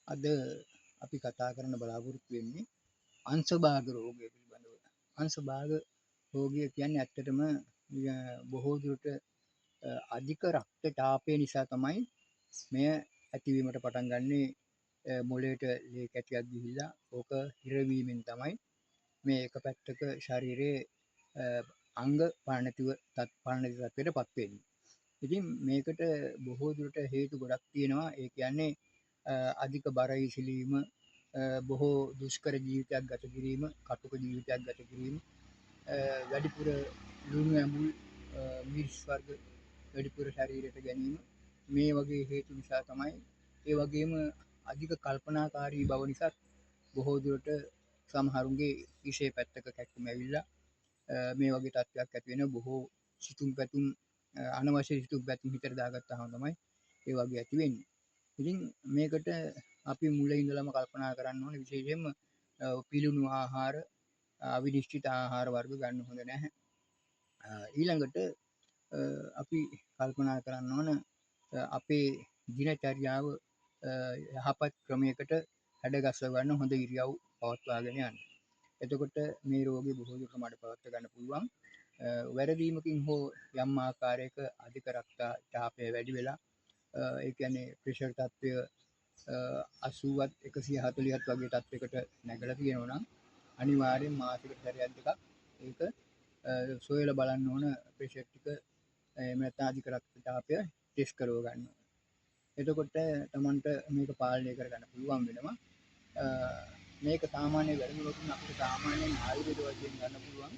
අද අපි කතා කරන්න බලාපොරොත්තු වෙන්නේ අංශභාග රෝගය පිළිබඳව. අංශභාග රෝගය කියන්නේ ඇත්තටම බොහෝ දුරට අධික රක්තචාපය නිසා තමයි මෙය ඇතිවීමට පටන් ගන්නේ. මොළයට ලේ කැටියක් ගිහිල්ලා ඕක හිරවීමෙන් තමයි මේ එක පැත්තක ශරීරයේ අංග පරණතිව තත්ත්වයට පත් වෙන්නේ. ඉතින් මේකට බොහෝ දුරට හේතු ගොඩක් තියෙනවා. ඒ කියන්නේ අධික බර ඉසිලීම, බොහෝ දුෂ්කර ජීවිතයක් ගත කිරීම, කටුක ජීවිතයක් ගත කිරීම, වැඩිපුර ලුණු ඇඹුල් මිරිස් වර්ග වැඩිපුර ශරීරයට ගැනීම, මේ වගේ හේතු නිසා තමයි. ඒ වගේම අධික කල්පනාකාරී බව නිසා බොහෝ දුරට සමහරුන්ගේ ඉෂේ පැත්තක කැක්කුම ඇවිල්ලා මේ වගේ තත්ත්වයක් ඇති වෙන. බොහෝ සිතුම් පැතුම් අනවශ්‍ය සිතුම් පැතුම් හිතට දාගත්තාම තමයි ඒ වගේ ඇති වෙන්නේ. ඉතින් මේකට අපි මුලින් ඉඳලම කල්පනා කරන්න ඕනේ, විශේෂයෙන්ම පිළිණු ආහාර, අවිනිශ්චිත ආහාර වර්ග ගන්න හොඳ නැහැ. ඊළඟට අපි කල්පනා කරන්න ඕන අපේ දිනචර්යාව යහපත් ක්‍රමයකට හැඩගස්ව ගන්න, හොඳ ඉරියව් පවත්වාගෙන යන්න. එතකොට මේ රෝගේ බොහෝ දුරට මට පවත්වා ගන්න පුළුවන්. වැරදීමකින් හෝ යම් ආකාරයක අධික රක්තචාපය වැඩි වෙලා, ඒ කියන්නේ ප්‍රෙෂර් තත්ත්වය 80ත් 140ත් වගේ තත්ත්වයකට නැගලා තියෙනවා නම් අනිවාර්යෙන් මාසිකට සැරයක් දෙකක් ඒක සොයලා බලන්න ඕන. ප්‍රෙෂර් ටික එහෙම නැත්නම් අධික රක්තචාපය ටෙස්ට් කරව ගන්න. එතකොට තමන්ට මේක පාලනය කරගන්න පුළුවන් වෙනවා. මේක සාමාන්‍ය වැඩිදුරටත් අපිට සාමාන්‍යයෙන් ආයුර්වේද වශයෙන් ගන්න පුළුවන්.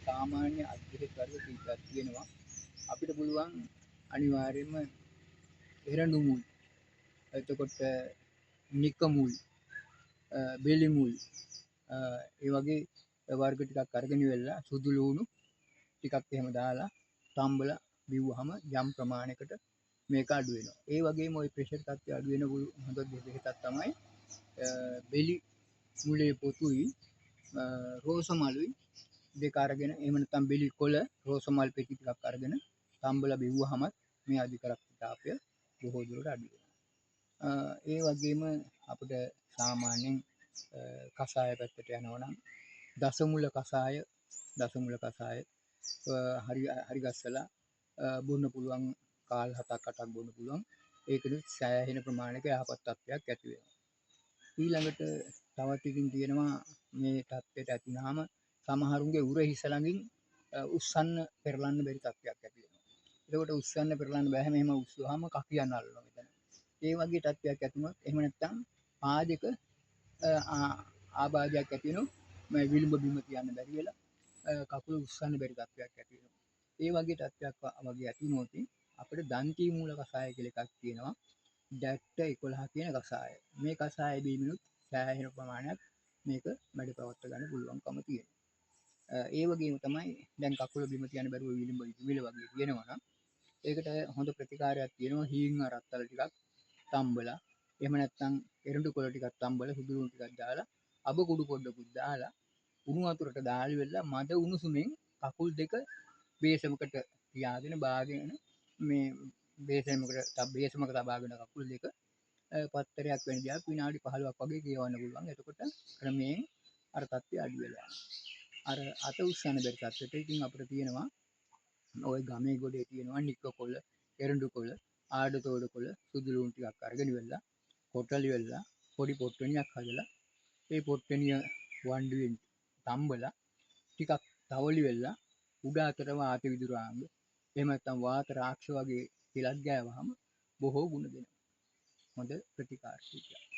සාමාන්‍ය අධ්‍යයන වර්ග කීපයක් තියෙනවා. අපිට පුළුවන් අනිවාර්යයෙන්ම එරඬු මුල්, එතකොට නික මුල්, බෙලි මුල්, ඒ වගේ වර්ග ටිකක් අරගෙන ඉවරලා සුදු ලුණු ටිකක් එහෙම දාලා තම්බලා බිව්වහම යම් ප්‍රමාණයකට මේක අඩු වෙනවා. ඒ වගේම ওই ප්‍රෙෂර් තත්ත්වය අඩු වෙන හොඳ බෙහෙතක් තමයි බෙලි මුලේ පොතුයි රෝසමලුයි දෙක අරගෙන, එහෙම නැත්නම් බෙලි කොළ රෝසමල් පෙති ටිකක් අරගෙන තම්බලා බිව්වහම මේ අධික රක්තචාපය බොහෝ දුරට අඩු වෙනවා. ඒ වගේම අපිට සාමාන්‍යයෙන් කසාය පැත්තට යනවා නම් දසමුල කසාය හරි ගස්සලා බොන්න පුළුවන්. කාල් 7ක් 8ක් බොන්න පුළුවන්. ඒකෙත් සෑහෙන ප්‍රමාණයක යහපත් තත්ත්වයක් ඇති වෙනවා. ඊළඟට තවත් ඉතින් තියෙනවා මේ තත්ත්වයට ඇතිවනාම සමහරුන්ගේ උර හිස ළඟින් උස්සන්න පෙරලන්න බැරි තත්ත්වයක් ඇති වෙනවා. ඒකට උස්සන්න පෙරලන්න බෑ. මෙහෙම උස්සුවාම කකියන්න අල්ලනවා මෙතන. ඒ වගේ තත්ත්වයක් ඇති වුණොත්, එහෙම නැත්නම් පාදයක ආබාධයක් ඇති වෙනවා. මේ විලුඹ බිම තියන්න බැරි වෙලා කකුල උස්සන්න බැරි තත්ත්වයක් ඇති වෙනවා. ඒ වගේ තත්ත්වයක් වගේ ඇති වුණොත් අපිට දන්ති මූල කසාය කියලා එකක් තියෙනවා. ඩැට්ට 11 කියන කසාය. මේ කසාය බීමනුත් සෑහෙන ප්‍රමාණයක් මේක මැඩ පවත්වා ගන්න පුළුවන්කම තියෙනවා. ඒ වගේම තමයි දැන් කකුල බිම තියන්න බැරුව විලුඹ ඉදිමිල වගේ තියෙනවා නම් ඒකට හොඳ ප්‍රතිකාරයක් තියෙනවා. හීං රත්තල ටිකක් තම්බලා, එහෙම නැත්නම් එරඬු කොළ ටිකක් තම්බලා, සුදු ලුණු ටිකක් දාලා, අබ කුඩු පොඩ්ඩකුත් දාලා උණු වතුරට දාලි වෙලා මද උණුසුමින් කකුල් දෙක බේසමකට තියාගෙන බාගෙන මේ බේසමක තබාගෙන කකුල් දෙක පත්තරයක් වෙන දිහා විනාඩි 15ක් වගේ කියවන්න පුළුවන්. එතකොට ක්‍රමයෙන් අර තත්ත්වය අඩු වෙලා අර අත උස්සන්න බැරි තත්ත්වයට ඉතින් අපිට තියෙනවා ওই ගමේ ගොඩේ තියෙනවා නික කොළ, එරඬු කොළ, ආඩතෝඩ කොළ, සුදු ලුණු ටිකක් අරගෙන ඉවරලා කොටලි වෙලා පොඩි පොට්ටනියක් හදලා ඒ පොට්ටනිය වණ්ඩුවෙන් තම්බලා ටිකක් තවලි වෙලා උඩ අතට වාත විදුරාංග, එහෙම නැත්නම් වාත රාක්ෂ වගේ තිලක් ගෑවහම බොහෝ ගුණ දෙනවා. හොඳ ප්‍රතිකාර ශීලයක්.